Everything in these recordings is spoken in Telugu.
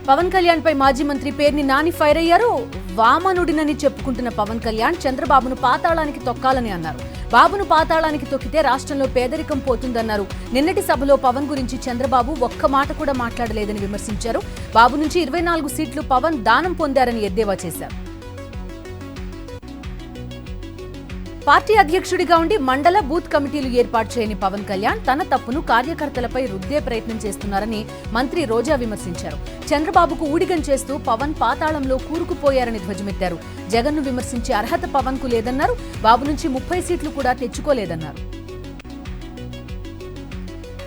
పవన్ కళ్యాణ్ పై మాజీ మంత్రి పేర్ని నాని ఫైర్ అయ్యారు. వామనుడినని చెప్పుకుంటున్న పవన్ కళ్యాణ్ చంద్రబాబును పాతాళానికి తొక్కాలని అన్నారు. బాబును పాతాళానికి తొక్కితే రాష్ట్రంలో పేదరికం పోతుందన్నారు. నిన్నటి సభలో పవన్ గురించి చంద్రబాబు ఒక్క మాట కూడా మాట్లాడలేదని విమర్శించారు. బాబు నుంచి 24 సీట్లు పవన్ దానం పొందారని ఎద్దేవా చేశారు. పార్టీ అధ్యక్షుడిగా ఉండి మండల బూత్ కమిటీలు ఏర్పాటు చేయని పవన్ కళ్యాణ్ తన తప్పును కార్యకర్తలపై రుద్దే ప్రయత్నం చేస్తున్నారని మంత్రి రోజా విమర్శించారు. చంద్రబాబుకు ఊడిగం చేస్తూ పవన్ పాతాళంలో కూరుకుపోయారని ధ్వజమెత్తారు. జగన్ను విమర్శించే అర్హత పవన్ కు లేదన్నారు. బాబు నుంచి 30 సీట్లు కూడా తెచ్చుకోలేదన్నారు.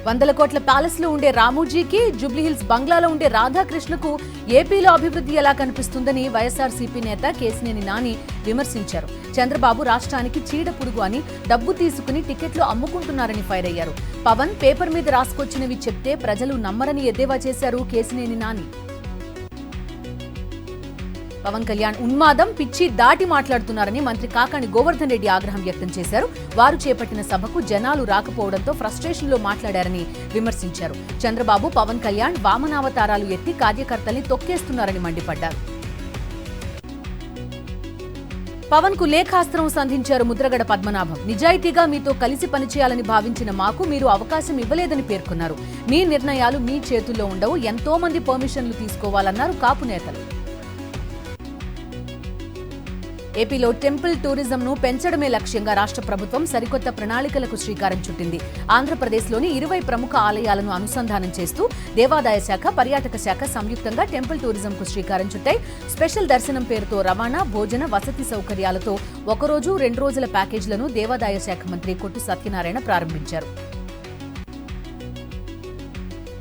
100 కోట్ల ప్యాలెస్ లో ఉండే రామోజీకి, జూబ్లీహిల్స్ బంగ్లాలో ఉండే రాధాకృష్ణకు ఏపీలో అభివృద్ధి ఎలా కనిపిస్తుందని వైఎస్ఆర్సీపీ నేత కేశినేని నాని విమర్శించారు. చంద్రబాబు రాష్ట్రానికి చీడపురుగు అని డబ్బు తీసుకుని టికెట్లు అమ్ముకుంటున్నారని ఫైర్ అయ్యారు. పవన్ పేపర్ మీద రాసుకొచ్చినవి చెప్తే ప్రజలు నమ్మరని ఎద్దేవా చేశారు కేశినేని నాని. పవన్ కళ్యాణ్ ఉన్మాదం, పిచ్చి దాటి మాట్లాడుతున్నారని మంత్రి కాకాణి గోవర్ధన్ రెడ్డి ఆగ్రహం వ్యక్తం చేశారు. వారు చేపట్టిన సభకు జనాలు రాకపోవడంతో ఫ్రస్ట్రేషన్ లో మాట్లాడారని విమర్శించారు. చంద్రబాబు, పవన్ కళ్యాణ్ వామనావతారాలు ఎత్తి కార్యకర్తల్ని తొక్కేస్తున్నారని మండిపడ్డారు. పవన్ కు లేఖాస్త్రం సంధించారు ముద్రగడ పద్మనాభం. నిజాయితీగా మీతో కలిసి పనిచేయాలని భావించిన మాకు మీరు అవకాశం ఇవ్వలేదని పేర్కొన్నారు. మీ నిర్ణయాలు మీ చేతుల్లో ఉండవు, ఎంతో మంది పర్మిషన్లు తీసుకోవాలన్నారు కాపు నేతలు. ఏపీలో టెంపుల్ టూరిజంను పెంచడమే లక్ష్యంగా రాష్ట్ర ప్రభుత్వం సరికొత్త ప్రణాళికలకు శ్రీకారం చుట్టింది. ఆంధ్రప్రదేశ్లోని 20 ప్రముఖ ఆలయాలను అనుసంధానం చేస్తూ దేవాదాయ శాఖ, పర్యాటక శాఖ సంయుక్తంగా టెంపుల్ టూరిజంకు శ్రీకారం చుట్టాయి. స్పెషల్ దర్శనం పేరుతో రవాణా, భోజన, వసతి సౌకర్యాలతో 1 రోజు 2 రోజుల ప్యాకేజీలను దేవాదాయ శాఖ మంత్రి కొట్టు సత్యనారాయణ ప్రారంభించారు.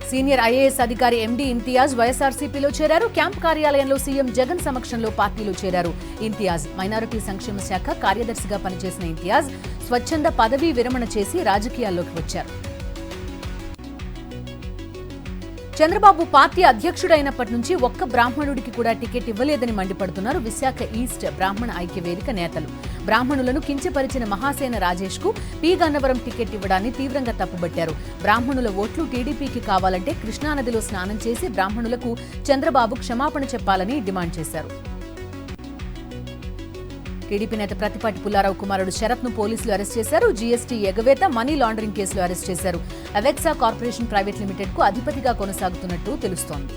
సీనియర్ ఐఏఎస్ అధికారి ఎండీ ఇంతియాజ్ వైఎస్ఆర్సీపీలో చేరారు. క్యాంప్ కార్యాలయంలో సీఎం జగన్ సమక్షంలో పార్టీలో చేరారు. ఇంతియాజ్ మైనారిటీ సంక్షేమ శాఖ కార్యదర్శిగా పనిచేసిన ఇంతియాజ్ స్వచ్ఛంద పదవీ విరమణ చేసి రాజకీయాల్లోకి వచ్చారు. చంద్రబాబు పార్టీ అధ్యక్షుడైనప్పటి నుంచి ఒక్క బ్రాహ్మణుడికి కూడా టికెట్ ఇవ్వలేదని మండిపడుతున్నారు విశాఖ ఈస్ట్ బ్రాహ్మణ ఐక్య వేదిక నేతలు. బ్రాహ్మణులను కించపరిచిన మహాసేన రాజేష్ కు పి గన్నవరం టికెట్ ఇవ్వడాన్ని తీవ్రంగా తప్పుబట్టారు. బ్రాహ్మణుల ఓట్లు టీడీపీకి కావాలంటే కృష్ణానదిలో స్నానం చేసి బ్రాహ్మణులకు చంద్రబాబు క్షమాపణ చెప్పాలని డిమాండ్ చేశారు. టీడీపీ నేత ప్రతిపాటి పుల్లారావు కుమారుడు శరత్ ను పోలీసులు అరెస్ట్ చేశారు. జీఎస్టీ ఎగవేత, మనీ లాండరింగ్ కేసులో అరెస్ట్ చేశారు. అవెక్సా కార్పొరేషన్ ప్రైవేట్ లిమిటెడ్ కు అధిపతిగా కొనసాగుతున్నట్టు తెలుస్తోంది.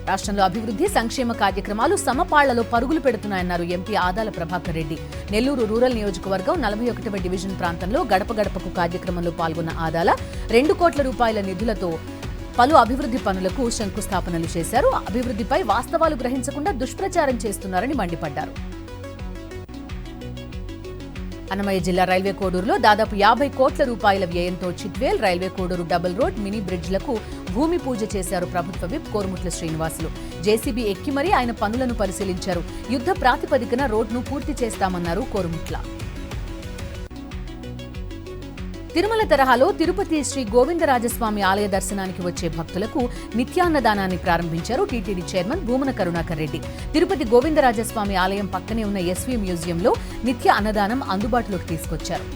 రాష్ట్రంలో అభివృద్ధి, సంక్షేమ కార్యక్రమాలు సమపాళ్లలో పరుగులు పెడుతున్నాయన్నారు ఎంపీ ఆదాల ప్రభాకర్ రెడ్డి. నెల్లూరు రూరల్ నియోజకవర్గం 41వ డివిజన్ ప్రాంతంలో గడప గడపకు కార్యక్రమంలో పాల్గొన్న ఆదాల 2 కోట్ల రూపాయల నిధులతో పలు అభివృద్ధి పనులకు శంకుస్థాపనలు చేశారు. అభివృద్ధిపై వాస్తవాలు గ్రహించకుండా దుష్ప్రచారం చేస్తున్నారని మండిపడ్డారు. అన్నమయ్య జిల్లా రైల్వే కోడూరులో దాదాపు 50 కోట్ల రూపాయల వ్యయంతో Chitvel, railway Koduru double road, mini బ్రిడ్జ్లకు భూమి పూజ చేశారు ప్రభుత్వ విప్ కోరుముట్ల శ్రీనివాసులు. జేసీబీ ఎక్కి మరీ ఆయన పనులను పరిశీలించారు. యుద్ధ ప్రాతిపదికన రోడ్ను పూర్తి చేస్తామన్నారు కోరుముట్ల. తిరుమల తరహాలో తిరుపతి శ్రీ గోవిందరాజస్వామి ఆలయ దర్శనానికి వచ్చే భక్తులకు నిత్యాన్నదానాన్ని ప్రారంభించారు టీటీడీ చైర్మన్ భూమన కరుణాకర్ రెడ్డి. తిరుపతి గోవిందరాజస్వామి ఆలయం పక్కనే ఉన్న ఎస్వీ మ్యూజియంలో నిత్య అన్నదానం అందుబాటులోకి తీసుకొచ్చారు.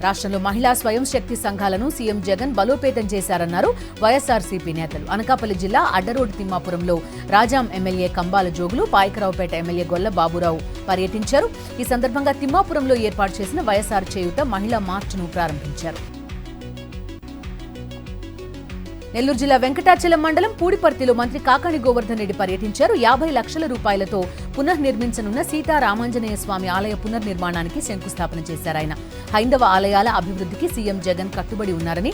రాష్ట్రంలో మహిళా స్వయం శక్తి సంఘాలను సీఎం జగన్ బలోపేతం చేశారన్నారు వైఎస్ఆర్సీపీ నేతలు. అనకాపల్లి జిల్లా అడ్డరోడ్ తిమ్మాపురంలో రాజాం ఎమ్మెల్యే కంబాల జోగులు, పాయకరావుపేట ఎమ్మెల్యే గొల్ల బాబురావు పర్యటించారు. ఈ సందర్భంగా తిమ్మాపురంలో ఏర్పాటు చేసిన వైఎస్ఆర్ చేయూత మహిళా మార్చ్ను ప్రారంభించారు. నెల్లూరు జిల్లా వెంకటాచలం మండలం పూడిపర్తిలో మంత్రి కాకాణి గోవర్ధన్ రెడ్డి పర్యటించారు. 50 లక్షల రూపాయలతో పునర్నిర్మించనున్న సీతారామాంజనేయ స్వామి ఆలయ పునర్నిర్మాణానికి శంకుస్థాపన చేశారాయన. హైందవ ఆలయాల అభివృద్ధికి సీఎం జగన్ కట్టుబడి ఉన్నారని,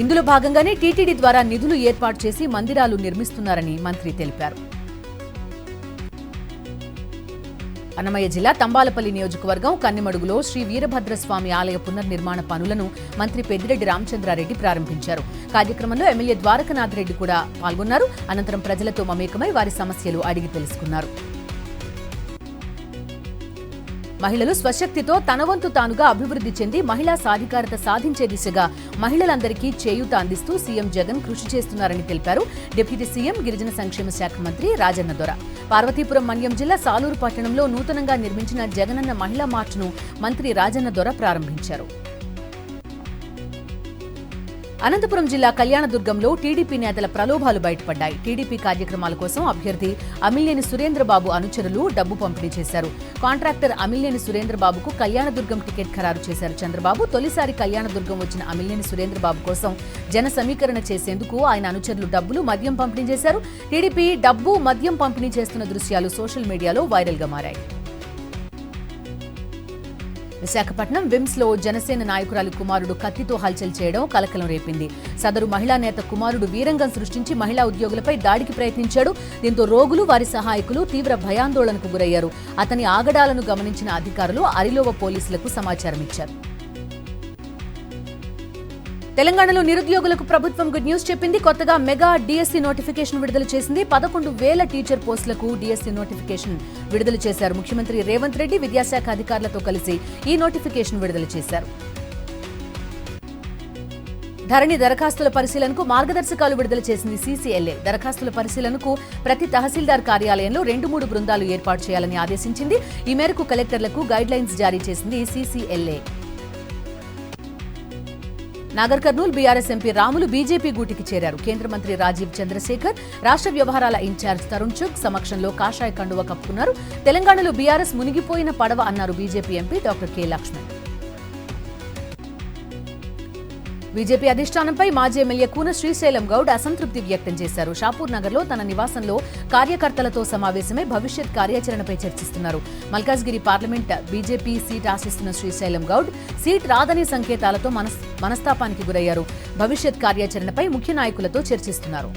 ఇందులో భాగంగానే టీటీడీ ద్వారా నిధులు ఏర్పాటు చేసి మందిరాలు నిర్మిస్తున్నారని మంత్రి తెలిపారు. అన్నమయ్య జిల్లా తంబాలపల్లి నియోజకవర్గం కన్నెమడుగులో శ్రీ వీరభద్రస్వామి ఆలయ పునర్నిర్మాణ పనులను మంత్రి పెద్దిరెడ్డి రామచంద్రారెడ్డి ప్రారంభించారు. కార్యక్రమంలో ఎమ్మెల్యే ద్వారకనాథ్ రెడ్డి కూడా పాల్గొన్నారు. అనంతరం ప్రజలతో మమేకమై వారి సమస్యలు అడిగి తెలుసుకున్నారు. మహిళలు స్వశక్తితో తన వంతు తానుగా అభివృద్ధి చెంది మహిళా సాధికారత సాధించే దిశగా మహిళలందరికీ చేయూత అందిస్తూ సీఎం జగన్ కృషి చేస్తున్నారని తెలిపారు. డిప్యూటీ సీఎం గిరిజన సంక్షేమ శాఖ మంత్రి రాజన్న దొర. పార్వతీపురం మన్యం జిల్లా సాలూరు పట్టణంలో నూతనంగా నిర్మించిన జగనన్న మహిళా మార్చ్ను మంత్రి రాజన్న దొర ప్రారంభించారు. అనంతపురం జిల్లా కళ్యాణదుర్గంలో టీడీపీ నేతల ప్రలోభాలు బయటపడ్డాయి. టీడీపీ కార్యక్రమాల కోసం అభ్యర్థి అమిల్లేని సురేంద్రబాబు అనుచరులు డబ్బు పంపిణీ చేశారు. కాంట్రాక్టర్ అమిల్లేని సురేంద్రబాబుకు కళ్యాణదుర్గం టికెట్ ఖరారు చేశారు చంద్రబాబు. తొలిసారి కళ్యాణదుర్గం వచ్చిన అమిల్లేని సురేంద్రబాబు కోసం జన సమీకరణ చేసేందుకు ఆయన అనుచరులు డబ్బులు, మద్యం పంపిణీ చేశారు. టీడీపీ డబ్బు, మద్యం పంపిణీ చేస్తున్న దృశ్యాలు సోషల్ మీడియాలో వైరల్ గా మారాయి. విశాఖపట్నం విమ్స్ లో జనసేన నాయకురాలి కుమారుడు కత్తితో హల్చల్ చేయడం కలకలం రేపింది. సదరు మహిళా నేత కుమారుడు వీరంగం సృష్టించి మహిళా ఉద్యోగులపై దాడికి ప్రయత్నించాడు. దీంతో రోగులు, వారి సహాయకులు తీవ్ర భయాందోళనకు గురయ్యారు. అతని ఆగడాలను గమనించిన అధికారులు అరిలోవ పోలీసులకు సమాచారం ఇచ్చారు. తెలంగాణలో నిరుద్యోగులకు ప్రభుత్వం గుడ్ న్యూస్ చెప్పింది. కొత్తగా మెగా డిఎస్సి నోటిఫికేషన్ విడుదల చేసింది. 11,000 టీచర్ పోస్టులకు డిఎస్సి నోటిఫికేషన్ విడుదల చేశారు. ముఖ్యమంత్రి రేవంత్ రెడ్డి విద్యాశాఖ అధికారులతో కలిసి ఈ నోటిఫికేషన్ విడుదల చేశారు. ధరణి దరఖాస్తుల పరిశీలనకు మార్గదర్శకాలు విడుదల చేసింది సీసీఎల్ఏ. దరఖాస్తుల పరిశీలనకు ప్రతి తహసీల్దార్ కార్యాలయంలో 2-3 బృందాలు ఏర్పాటు చేయాలని ఆదేశించింది. ఈ మేరకు కలెక్టర్లకు గైడ్ లైన్స్ జారీ చేసింది CCLA. Nagar Kurnool BRS MP Ramulu BJP గూటికి చేరారు. కేంద్ర మంత్రి రాజీవ్ చంద్రశేఖర్, రాష్ట్ర వ్యవహారాల ఇన్ఛార్జ్ తరుణ్ చుగ్ సమక్షంలో కాషాయ కండువ కప్పుకున్నారు. తెలంగాణలో బీఆర్ఎస్ మునిగిపోయిన పడవ అన్నారు BJP MP doctor K Laxman. BJP అధిష్టానంపై మాజీ ఎమ్మెల్యే కూన శ్రీశైలం గౌడ్ అసంతృప్తి వ్యక్తం చేశారు. షాపూర్ నగర్ లో తన నివాసంలో కార్యకర్తలతో సమావేశమై భవిష్యత్ కార్యాచరణపై చర్చిస్తున్నారు. మల్కాజ్గిరి పార్లమెంట్ బీజేపీ సీట్ ఆశిస్తున్న శ్రీశైలం గౌడ్ సీట్ రాదనే సంకేతాలతో మనస్తాపానికి గురయ్యారు. భవిష్యత్ కార్యాచరణపై ముఖ్య నాయకులతో చర్చిస్తున్నారు.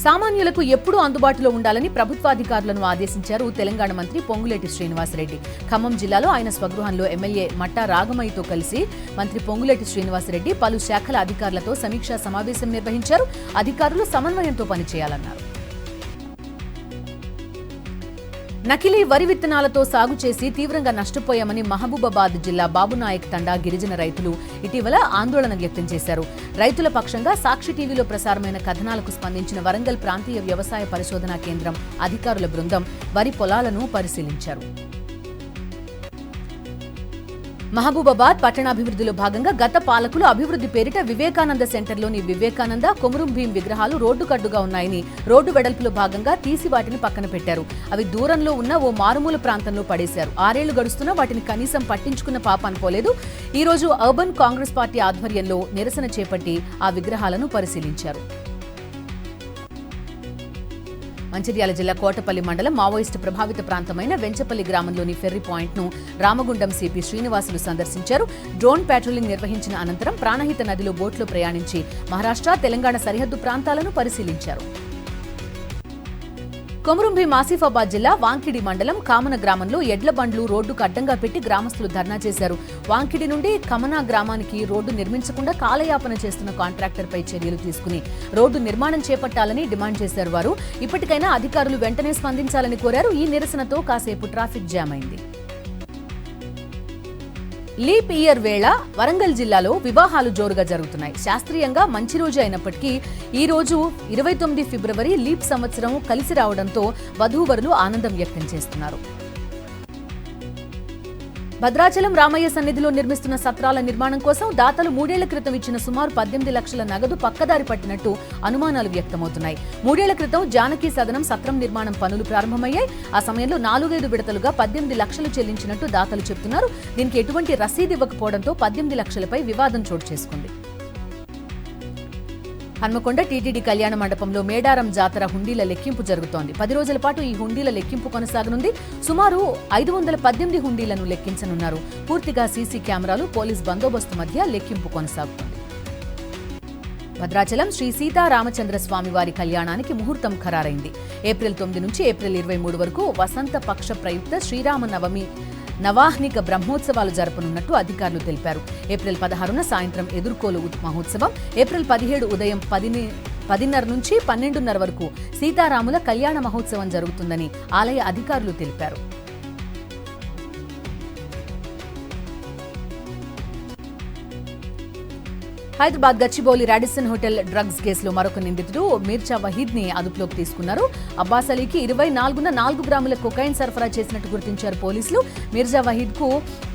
సామాన్యులకు ఎప్పుడూ అందుబాటులో ఉండాలని ప్రభుత్వాధికారులను ఆదేశించారు తెలంగాణ మంత్రి పొంగులేటి శ్రీనివాసరెడ్డి. ఖమ్మం జిల్లాలో ఆయన స్వగృహంలో ఎమ్మెల్యే మట్టా రాగమయ్యతో కలిసి మంత్రి పొంగులేటి శ్రీనివాసరెడ్డి పలు శాఖల అధికారులతో సమీక్షా సమావేశం నిర్వహించారు. అధికారులు సమన్వయంతో పనిచేయాలన్నారు. నకిలీ వరి విత్తనాలతో సాగు చేసి తీవ్రంగా నష్టపోయామని మహబూబాబాద్ జిల్లా బాబునాయక్ తండా గిరిజన రైతులు ఇటీవల ఆందోళన వ్యక్తం చేశారు. రైతుల పక్షంగా సాక్షి టీవీలో ప్రసారమైన కథనాలకు స్పందించిన వరంగల్ ప్రాంతీయ వ్యవసాయ పరిశోధనా కేంద్రం అధికారుల బృందం వరి పొలాలను పరిశీలించారు. మహబూబాబాద్ పట్టణాభివృద్ధిలో భాగంగా గత పాలకులు అభివృద్ధి పేరిట వివేకానంద సెంటర్లోని వివేకానంద, కొమురం భీం విగ్రహాలు రోడ్డుకడ్డుగా ఉన్నాయని రోడ్డు వెడల్పులో భాగంగా తీసి వాటిని పక్కన పెట్టారు. అవి దూరంలో ఉన్న ఓ మారుమూల ప్రాంతంలో పడేశారు. 6 ఏళ్లు గడుస్తున్నా వాటిని కనీసం పట్టించుకున్న పాపాను పోలేదు. ఈ రోజు అర్బన్ కాంగ్రెస్ పార్టీ ఆధ్వర్యంలో నిరసన చేపట్టి ఆ విగ్రహాలను పరిశీలించారు. మంచిర్యాల జిల్లా కోటపల్లి మండలం మావోయిస్టు ప్రభావిత ప్రాంతమైన వెంచపల్లి గ్రామంలోని ఫెర్రీ పాయింట్ను రామగుండం సిపి శ్రీనివాసులు సందర్శించారు. డ్రోన్ ప్యాట్రోలింగ్ నిర్వహించిన అనంతరం ప్రాణహిత నదిలో బోట్లో ప్రయాణించి మహారాష్ట్ర, తెలంగాణ సరిహద్దు ప్రాంతాలను పరిశీలించారు. కొమురం భీం ఆసిఫాబాద్ జిల్లా వాంకిడి మండలం కామన గ్రామంలో ఎడ్ల బండ్లు రోడ్డుకు అడ్డంగా పెట్టి గ్రామస్తులు ధర్నా చేశారు. వాంకిడి నుండి కమనా గ్రామానికి రోడ్డు నిర్మించకుండా కాలయాపన చేస్తున్న కాంట్రాక్టర్పై చర్యలు తీసుకుని రోడ్డు నిర్మాణం చేపట్టాలని డిమాండ్ చేశారు. వారు ఇప్పటికైనా అధికారులు వెంటనే స్పందించాలని కోరారు. ఈ నిరసనతో కాసేపు ట్రాఫిక్ జామ్ అయింది. లీప్ ఇయర్ వేళ వరంగల్ జిల్లాలో వివాహాలు జోరుగా జరుగుతున్నాయి. శాస్త్రీయంగా మంచి రోజు అయినప్పటికీ ఈ రోజు 29 ఫిబ్రవరి లీప్ సంవత్సరం కలిసి రావడంతో వధూవరులు ఆనందం వ్యక్తం చేస్తున్నారు. భద్రాచలం రామయ్య సన్నిధిలో నిర్మిస్తున్న సత్రాల నిర్మాణం కోసం దాతలు 3 ఏళ్ల క్రితం ఇచ్చిన సుమారు 18 లక్షల నగదు పక్కదారి పట్టినట్టు అనుమానాలు వ్యక్తమవుతున్నాయి. 3 ఏళ్ల క్రితం జానకి సదనం సత్రం నిర్మాణం పనులు ప్రారంభమయ్యాయి. ఆ సమయంలో 4-5 విడతలుగా 18 లక్షలు చెల్లించినట్టు దాతలు చెబుతున్నారు. దీనికి ఎటువంటి రసీదు ఇవ్వకపోవడంతో 18 లక్షలపై వివాదం చోటు చేసుకుంది. హన్మకొండ టీటీడీ కళ్యాణ మండపంలో మేడారం జాతర హుండీల లెక్కింపు జరుగుతోంది. 10 రోజుల పాటు ఈ హుండీల లెక్కింపు కొనసాగనుంది. సుమారు 518 హుండీలను లెక్కించనున్నారు. పూర్తిగా సీసీ కెమెరాలు, పోలీస్ బందోబస్తు మధ్య లెక్కింపు కొనసాగుతోంది. భద్రాచలం శ్రీ సీతారామచంద్ర స్వామి వారి కళ్యాణానికి ముహూర్తం ఖరారైంది. ఏప్రిల్ 9 నుంచి ఏప్రిల్ 23 వరకు వసంత పక్ష ప్రయుక్త శ్రీరామనవమి నవాహ్నిక బ్రహ్మోత్సవాలు జరపనున్నట్టు అధికారులు తెలిపారు. ఏప్రిల్ 16న సాయంత్రం ఎదుర్కోలు మహోత్సవం, ఏప్రిల్ 17 ఉదయం 10:30 నుంచి 12:30 వరకు సీతారాముల కళ్యాణ మహోత్సవం జరుగుతుందని ఆలయ అధికారులు తెలిపారు. Hyderabad Gachibowli Radisson hotel drugs కేసులో మరొక నిందితుడు మీర్జా వహీద్ ని అదుపులోకి తీసుకున్నారు. అబ్బాస్ అలీకి 24న 4 గ్రాముల కొకైన్ సరఫరా చేసినట్టు గుర్తించారు పోలీసులు. మీర్జా వహీద్ కు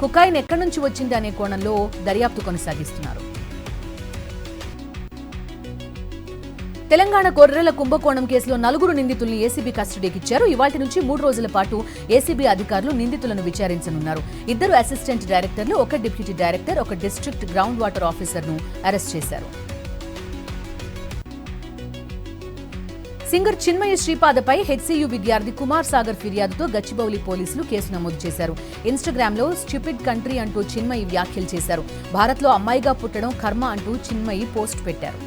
కొకైన్ ఎక్కడి నుంచి వచ్చింది అనే కోణంలో దర్యాప్తు కొనసాగిస్తున్నారు. తెలంగాణ గొర్రెల కుంభకోణం కేసులో 4 నిందితుల్ని ఏసీబీ కస్టడీకి ఇచ్చారు. ఇవాళ్టి నుంచి 3 రోజుల పాటు ఏసీబీ అధికారులు నిందితులను విచారించనున్నారు. 2 అసిస్టెంట్ డైరెక్టర్లు, 1 deputy director, 1 district ground water ఆఫీసర్ను అరెస్ట్ చేశారు. సింగర్ చిన్మయి శ్రీపాదపై హెచ్సీయూ విద్యార్థి కుమార్ సాగర్ ఫిర్యాదుతో గచ్చిబౌలి పోలీసులు కేసు నమోదు చేశారు. ఇన్స్టాగ్రామ్ లో స్టూపిడ్ కంట్రీ అంటూ చిన్మయి వ్యాఖ్యలు చేశారు. భారత్లో అమ్మాయిగా పుట్టడం కర్మ అంటూ చిన్మయి పోస్ట్ పెట్టారు.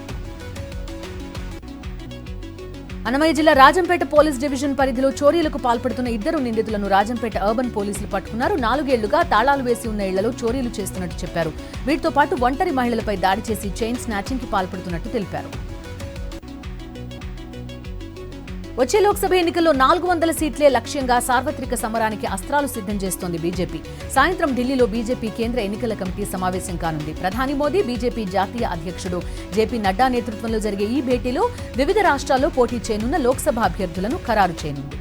అన్నమయ్య జిల్లా రాజంపేట పోలీస్ డివిజన్ పరిధిలో చోరీలకు పాల్పడుతున్న 2 నిందితులను రాజంపేట అర్బన్ పోలీసులు పట్టుకున్నారు. 4 ఏళ్లుగా తాళాలు వేసి ఉన్న ఇళ్లలో చోరీలు చేస్తున్నట్టు చెప్పారు. వీటితో పాటు ఒంటరి మహిళలపై దాడి చేసి చైన్ స్నాచింగ్ కి పాల్పడుతున్నట్టు తెలిపారు. వచ్చే లోక్సభ ఎన్నికల్లో 400 సీట్లే లక్ష్యంగా సార్వత్రిక సమరానికి అస్త్రాలు సిద్ధం చేస్తోంది బీజేపీ. సాయంత్రం ఢిల్లీలో బీజేపీ కేంద్ర ఎన్నికల కమిటీ సమావేశం కానుంది. ప్రధాని మోదీ, బీజేపీ జాతీయ అధ్యక్షుడు జేపీ నడ్డా నేతృత్వంలో జరిగే ఈ భేటీలో వివిధ రాష్ట్రాల్లో పోటీ చేయనున్న లోక్సభ అభ్యర్థులను ఖరారు చేయనుంది.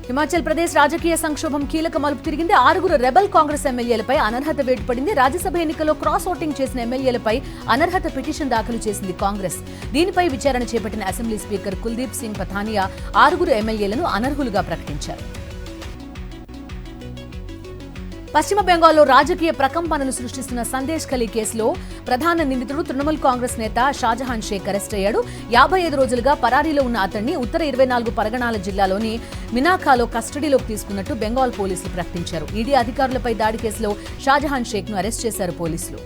హిమాచల్ ప్రదేశ్ రాజకీయ సంక్షోభం కీలక మలుపు తిరిగింది. 6 రెబల్ కాంగ్రెస్ ఎమ్మెల్యేలపై అనర్హత వేటు పడింది. రాజ్యసభ ఎన్నికల్లో క్రాస్ ఓటింగ్ చేసిన ఎమ్మెల్యేలపై అనర్హత పిటిషన్ దాఖలు చేసింది కాంగ్రెస్. దీనిపై విచారణ చేపట్టిన అసెంబ్లీ స్పీకర్ కుల్దీప్ సింగ్ పథానియా 6 ఎమ్మెల్యేలను అనర్హులుగా ప్రకటించారు. పశ్చిమ బెంగాల్లో రాజకీయ ప్రకంపనలు సృష్టిస్తున్న సందేశ్ ఖలీ కేసులో ప్రధాన నిందితుడు తృణమూల్ కాంగ్రెస్ నేత షాజహాన్ షేక్ అరెస్ట్ అయ్యాడు. 55 రోజులుగా పరారీలో ఉన్న అతన్ని ఉత్తర 24 పరగణాల జిల్లాలోని మినాఖాలో కస్టడీలోకి తీసుకున్నట్టు బెంగాల్ పోలీసులు ప్రకటించారు. ఈడీ అధికారులపై దాడి కేసులో షాజహాన్ షేక్ ను అరెస్ట్ చేశారు పోలీసులు.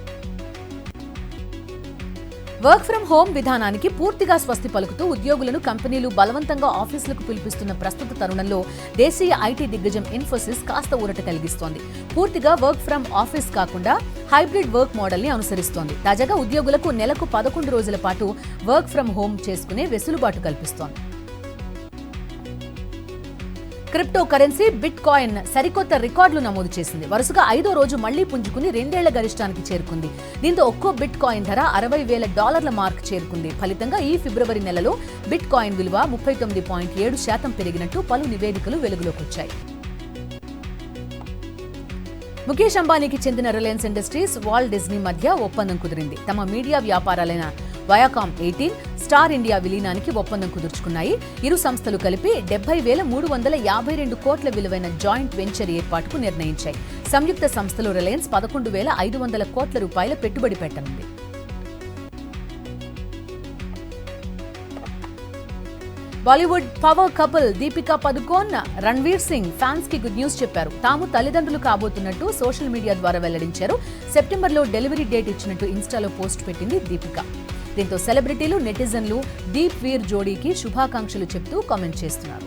వర్క్ ఫ్రం హోం విధానానికి పూర్తిగా స్వస్తి పలుకుతూ ఉద్యోగులను కంపెనీలు బలవంతంగా ఆఫీసులకు పిలిపిస్తున్న ప్రస్తుత తరుణంలో దేశీయ ఐటీ దిగ్గజం ఇన్ఫోసిస్ కాస్త ఊరట కలిగిస్తోంది. పూర్తిగా వర్క్ ఫ్రం ఆఫీస్ కాకుండా హైబ్రిడ్ వర్క్ మోడల్ ని అనుసరిస్తోంది. తాజాగా ఉద్యోగులకు నెలకు 11 రోజుల పాటు వర్క్ ఫ్రం హోం చేసుకునే వెసులుబాటు కల్పిస్తోంది. క్రిప్టో కరెన్సీ బిట్ కాయిన్ సరికొత్త రికార్డులు నమోదు చేసింది. వరుసగా 5వ రోజు మళ్లీ పుంజుకుని 2 ఏళ్ల గరిష్టానికి చేరుకుంది. దీంతో ఒక్కో బిట్ కాయిన్ ధర $60,000 మార్క్ చేరుకుంది. ఫలితంగా ఈ ఫిబ్రవరి నెలలో బిట్ కాయిన్ విలువ 39.7% పెరిగినట్టు పలు నివేదికలు వెలుగులోకి వచ్చాయి. ముఖేష్ అంబానీకి చెందిన రిలయన్స్ ఇండస్ట్రీస్, వాల్ట్ డిజ్నీ మధ్య ఒప్పందం కుదిరింది. తమ మీడియా వ్యాపారాలైన వయాకామ్ 18, స్టార్ ఇండియా విలీనానికి ఒప్పందం కుదుర్చుకున్నాయి. ఇరు సంస్థలు కలిపి 70,352 కోట్ల విలువైన జాయింట్ వెంచర్ ఏర్పాటుకు నిర్ణయించాయి. సంయుక్త సంస్థలో రిలయన్స్ 11,500 కోట్ల రూపాయల పెట్టుబడి పెట్టనుంది. Bollywood power couple Deepika Padukone, Ranveer Singh fans కి గుడ్ న్యూస్ చెప్పారు. తాము తల్లిదండ్రులు కాబోతున్నట్టు సోషల్ మీడియా ద్వారా వెల్లడించారు. సెప్టెంబర్లో డెలివరీ డేట్ ఇచ్చినట్టు ఇన్స్టాలో పోస్ట్ పెట్టింది దీపిక. దీంతో సెలబ్రిటీలు, నెటిజన్లు దీప్ వీర్ జోడీకి శుభాకాంక్షలు చెప్తూ కామెంట్ చేస్తున్నారు.